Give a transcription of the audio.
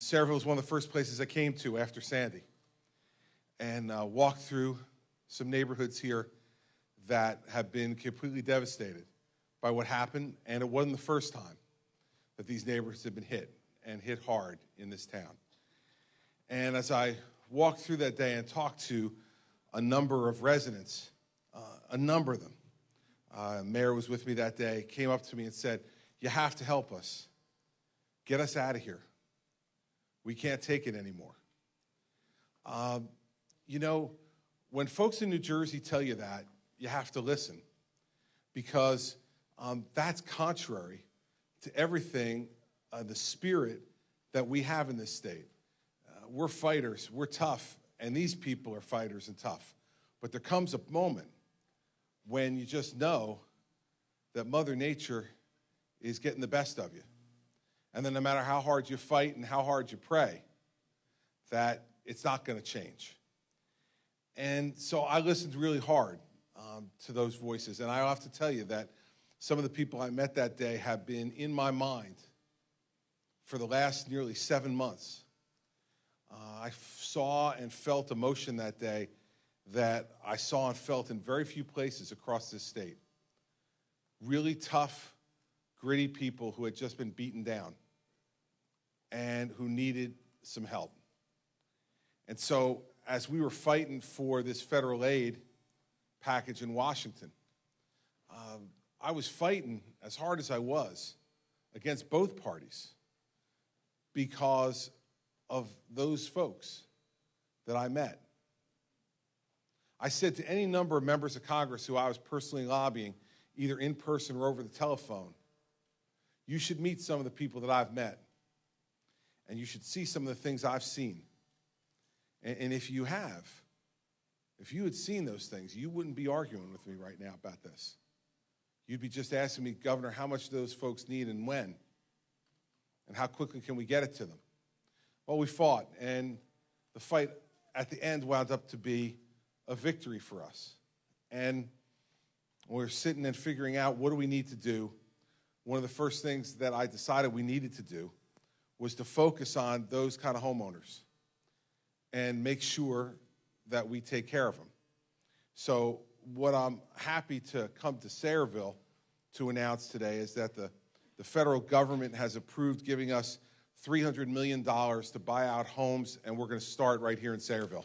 Sayreville was one of the first places I came to after Sandy, and walked through some neighborhoods here that have been completely devastated by what happened, and it wasn't the first time that these neighborhoods have been hit, and hit hard in this town. And as I walked through that day and talked to a number of residents, a number of them, Mayor was with me that day, came up to me and said, "You have to help us. Get us out of here. We can't take it anymore." You know, when folks in New Jersey tell you that, you have to listen, because that's contrary to everything, the spirit that we have in this state. We're fighters, we're tough, and these people are fighters and tough. But there comes a moment when you just know that Mother Nature is getting the best of you. And then no matter how hard you fight and how hard you pray, that it's not going to change. And so I listened really hard to those voices. And I have to tell you that some of the people I met that day have been in my mind for the last nearly 7 months. I saw and felt emotion that day that I saw and felt in very few places across this state. Really tough, gritty people who had just been beaten down and who needed some help. And so as we were fighting for this federal aid package in Washington, I was fighting as hard as I was against both parties because of those folks that I met. I said to any number of members of Congress who I was personally lobbying, either in person or over the telephone, you should meet some of the people that I've met, and you should see some of the things I've seen. And if you had seen those things, you wouldn't be arguing with me right now about this. You'd be just asking me, "Governor, how much do those folks need and when? And how quickly can we get it to them?" Well, we fought, and the fight at the end wound up to be a victory for us. And we're sitting and figuring out what do we need to do. One of the first things that I decided we needed to do was to focus on those kind of homeowners and make sure that we take care of them. So what I'm happy to come to Sayreville to announce today is that the federal government has approved giving us $300 million to buy out homes, and we're going to start right here in Sayreville.